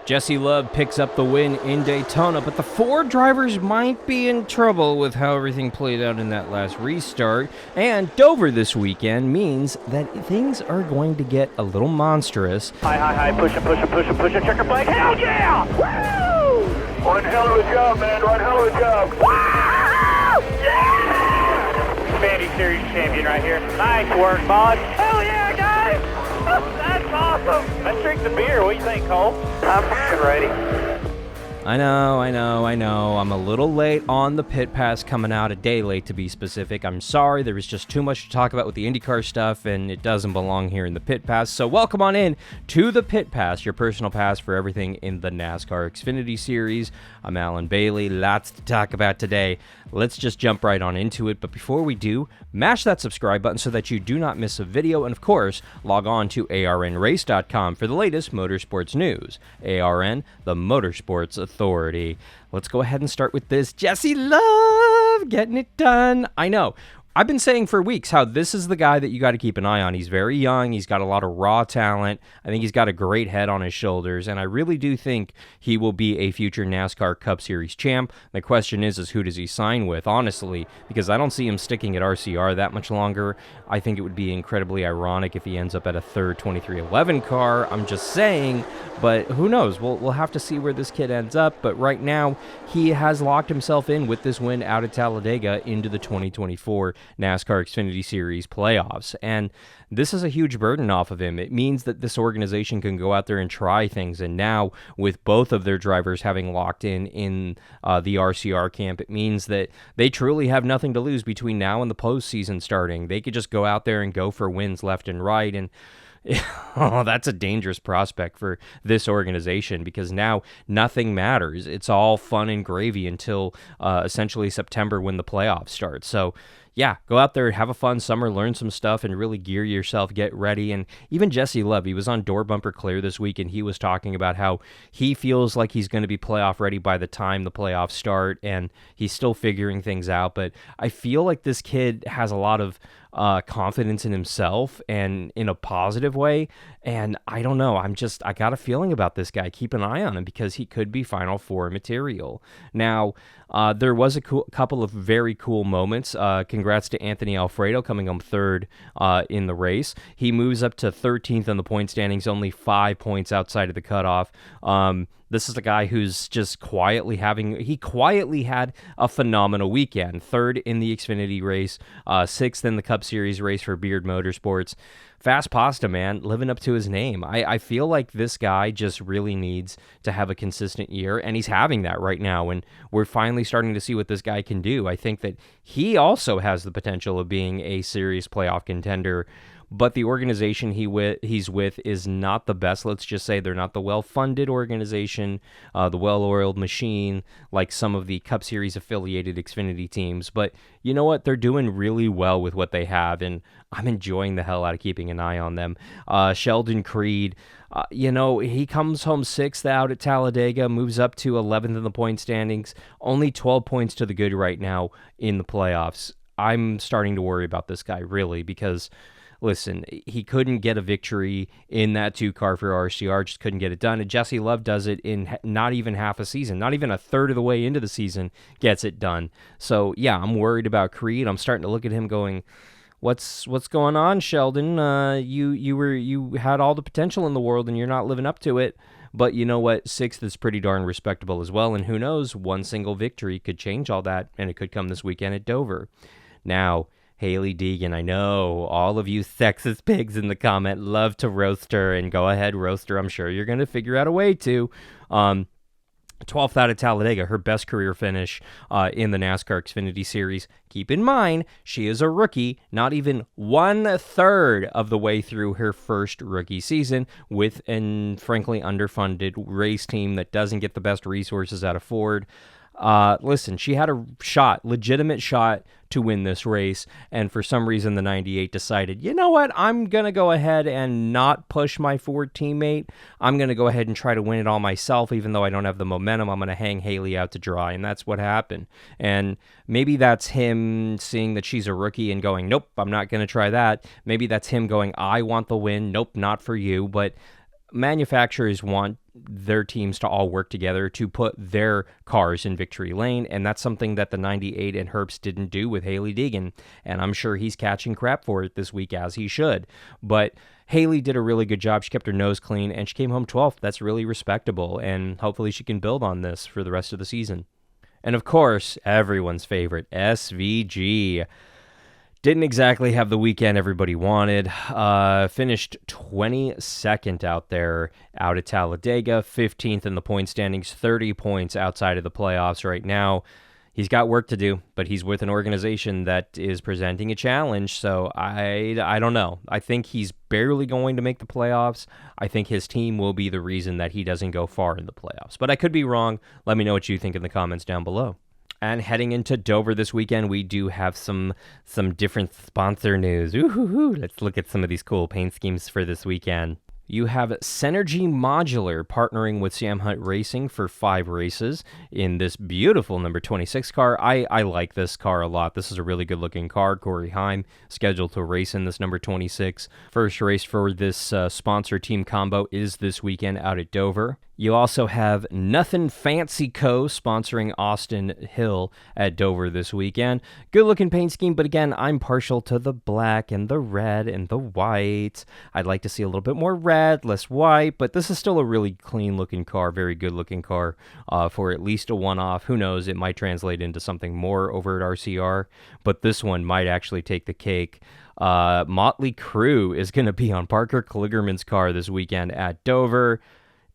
Jesse Love picks up the win in Daytona, but the Ford drivers might be in trouble with how everything played out in that last restart. And Dover this weekend means that things are going to get a little monstrous. High, push him, checker flag, hell yeah! Woo! One hell of a job, man, one hell of a job. Woo! Yeah! Xfinity Series champion right here. Nice work, Mod. Hell yeah, guys! That's awesome! Let's drink the beer. What do you think, Cole? I'm fucking ready. I know. I'm a little late on the pit pass, coming out a day late to be specific. I'm sorry, there was just too much to talk about with the IndyCar stuff, and it doesn't belong here in the pit pass. So welcome on in to the pit pass, your personal pass for everything in the NASCAR Xfinity Series. I'm Alan Bailey, lots to talk about today. Let's just jump right on into it. But before we do, mash that subscribe button so that you do not miss a video. And of course, log on to arnrace.com for the latest motorsports news. ARN, the Motorsports Authority. Let's go ahead and start with this. Jesse Love getting it done. I know. I've been saying for weeks how this is the guy that you got to keep an eye on. He's very young. He's got a lot of raw talent. I think he's got a great head on his shoulders, and I really do think he will be a future NASCAR Cup Series champ. The question is who does he sign with, honestly, because I don't see him sticking at RCR that much longer. I think it would be incredibly ironic if he ends up at a third 2311 car. I'm just saying, but who knows? We'll have to see where this kid ends up, but right now, he has locked himself in with this win out at Talladega into the 2024 NASCAR Xfinity Series playoffs, and this is a huge burden off of him. It means that this organization can go out there and try things, and now with both of their drivers having locked in the RCR camp, it means that they truly have nothing to lose between now and the postseason starting. They could just go out there and go for wins left and right, and oh, that's a dangerous prospect for this organization because now nothing matters. It's all fun and gravy until essentially September when the playoffs start. So yeah, go out there, have a fun summer, learn some stuff, and really gear yourself, get ready. And even Jesse Love, he was on Door Bumper Clear this week, and he was talking about how he feels like he's going to be playoff ready by the time the playoffs start, and he's still figuring things out. But I feel like this kid has a lot of confidence in himself and in a positive way. And I don't know, I got a feeling about this guy. Keep an eye on him because he could be Final Four material. Now, there was a couple of very cool moments. Congrats to Anthony Alfredo coming home third in the race. He moves up to 13th in the point standings, only 5 points outside of the cutoff. This is a guy who's just quietly had a phenomenal weekend. Third in the Xfinity race, sixth in the Cup Series race for Beard Motorsports. Fast pasta, man, living up to his name. I feel like this guy just really needs to have a consistent year, and he's having that right now, and we're finally starting to see what this guy can do. I think that he also has the potential of being a serious playoff contender, but the organization he's with is not the best. Let's just say they're not the well-funded organization, the well-oiled machine, like some of the Cup Series affiliated Xfinity teams. But you know what? They're doing really well with what they have, and I'm enjoying the hell out of keeping an eye on them. Sheldon Creed, he comes home sixth out at Talladega, moves up to 11th in the point standings, only 12 points to the good right now in the playoffs. I'm starting to worry about this guy, really, because listen, he couldn't get a victory in that 2-car for RCR, just couldn't get it done. And Jesse Love does it in not even half a season, not even a third of the way into the season, gets it done. So yeah, I'm worried about Creed. I'm starting to look at him going, what's going on, Sheldon? You had all the potential in the world and you're not living up to it. But you know what? Sixth is pretty darn respectable as well. And who knows, one single victory could change all that, and it could come this weekend at Dover. Now, Haley Deegan, I know all of you sexist pigs in the comment love to roast her, and go ahead, roast her. I'm sure you're going to figure out a way to. 12th out of Talladega, her best career finish in the NASCAR Xfinity Series. Keep in mind, she is a rookie, not even 1/3 of the way through her first rookie season with an frankly underfunded race team that doesn't get the best resources out of Ford. Listen, she had a legitimate shot to win this race, and for some reason the 98 decided, you know what, I'm going to go ahead and not push my Ford teammate. I'm going to go ahead and try to win it all myself, even though I don't have the momentum. I'm going to hang Haley out to dry, and that's what happened. And maybe that's him seeing that she's a rookie and going, nope, I'm not going to try that. Maybe that's him going, I want the win. Nope, not for you. But manufacturers want their teams to all work together to put their cars in victory lane, and that's something that the 98 and Herbst didn't do with Haley Deegan, and I'm sure he's catching crap for it this week, as he should. But Haley did a really good job. She kept her nose clean, and she came home 12th. That's really respectable, and hopefully she can build on this for the rest of the season. And of course, everyone's favorite, SVG. Didn't exactly have the weekend everybody wanted. Finished 22nd out there, out at Talladega, 15th in the point standings, 30 points outside of the playoffs right now. He's got work to do, but he's with an organization that is presenting a challenge, so I don't know. I think he's barely going to make the playoffs. I think his team will be the reason that he doesn't go far in the playoffs, but I could be wrong. Let me know what you think in the comments down below. And heading into Dover this weekend, we do have some different sponsor news. Ooh, let's look at some of these cool paint schemes for this weekend. You have Synergy Modular partnering with Sam Hunt Racing for 5 races in this beautiful number 26 car. I like this car a lot. This is a really good-looking car. Corey Heim scheduled to race in this number 26. First race for this sponsor team combo is this weekend out at Dover. You also have Nothing Fancy Co. sponsoring Austin Hill at Dover this weekend. Good-looking paint scheme, but again, I'm partial to the black and the red and the white. I'd like to see a little bit more red, less white, but this is still a really clean-looking car, very good-looking car for at least a one-off. Who knows, it might translate into something more over at RCR, but this one might actually take the cake. MLE Crew is going to be on Parker Kligerman's car this weekend at Dover.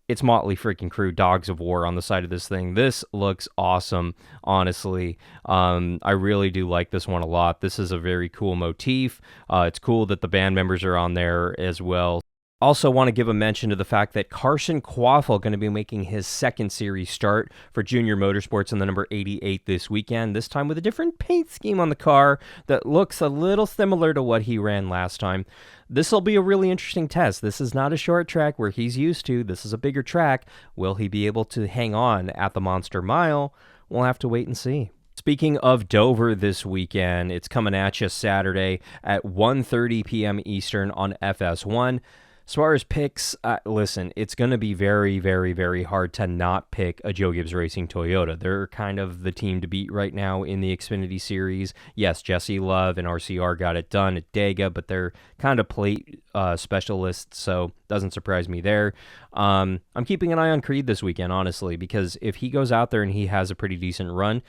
It's MLE freaking Crew, Dogs of War on the side of this thing. This looks awesome, honestly. I really do like this one a lot. This is a very cool motif. It's cool that the band members are on there as well. Also want to give a mention to the fact that Carson Quaffle going to be making his second series start for Junior Motorsports in the number 88 this weekend, this time with a different paint scheme on the car that looks a little similar to what he ran last time. This will be a really interesting test. This is not a short track where he's used to. This is a bigger track. Will he be able to hang on at the Monster Mile? We'll have to wait and see. Speaking of Dover this weekend, it's coming at you Saturday at 1:30 p.m. Eastern on FS1. As far as picks, listen, it's going to be very, very, very hard to not pick a Joe Gibbs Racing Toyota. They're kind of the team to beat right now in the Xfinity Series. Yes, Jesse Love and RCR got it done at Dega, but they're kind of plate specialists, so doesn't surprise me there. I'm keeping an eye on Creed this weekend, honestly, because if he goes out there and he has a pretty decent run,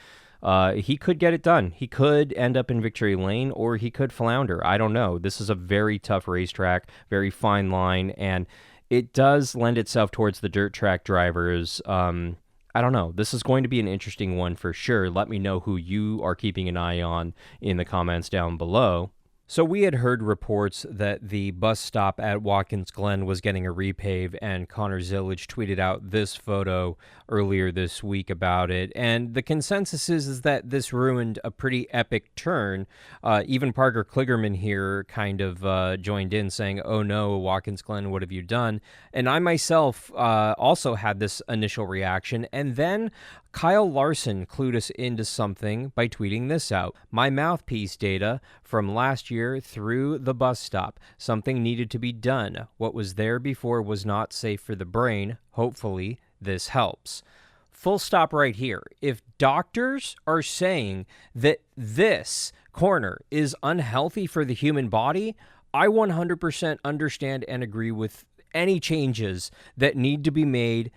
he could get it done. He could end up in victory lane, or he could flounder. I don't know. This is a very tough racetrack, very fine line, and it does lend itself towards the dirt track drivers. I don't know. This is going to be an interesting one for sure. Let me know who you are keeping an eye on in the comments down below. So we had heard reports that the bus stop at Watkins Glen was getting a repave, and Connor Zillage tweeted out this photo earlier this week about it. And the consensus is that this ruined a pretty epic turn. Even Parker Kligerman here kind of joined in saying, "Oh no, Watkins Glen, what have you done?" And I myself also had this initial reaction, and then Kyle Larson clued us into something by tweeting this out. My mouthpiece data from last year through the bus stop. Something needed to be done. What was there before was not safe for the brain. Hopefully, this helps. Full stop right here. If doctors are saying that this corner is unhealthy for the human body, I 100% understand and agree with any changes that need to be made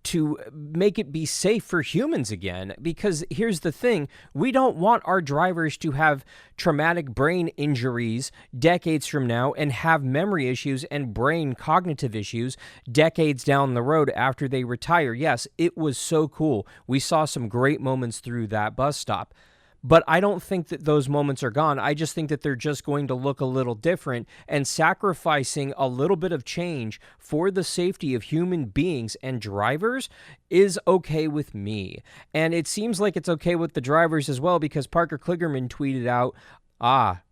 to make it be safe for humans again. Because here's the thing, we don't want our drivers to have traumatic brain injuries decades from now and have memory issues and brain cognitive issues decades down the road after they retire. Yes, it was so cool. We saw some great moments through that bus stop. But I don't think that those moments are gone. I just think that they're just going to look a little different, and sacrificing a little bit of change for the safety of human beings and drivers is okay with me. And it seems like it's okay with the drivers as well, because Parker Kligerman tweeted out,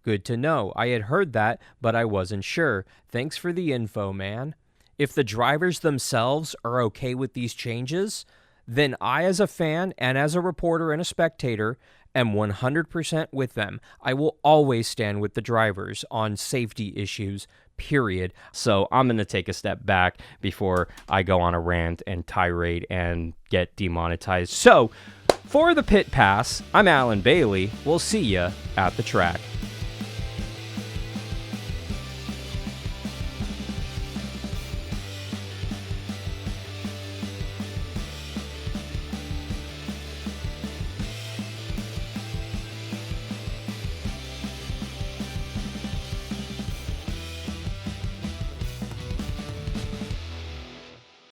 good to know. I had heard that, but I wasn't sure. Thanks for the info, man. If the drivers themselves are okay with these changes, then I, as a fan and as a reporter and a spectator, am 100% with them. I will always stand with the drivers on safety issues, period. So I'm going to take a step back before I go on a rant and tirade and get demonetized. So for the Pit Pass, I'm Alan Bailey. We'll see you at the track.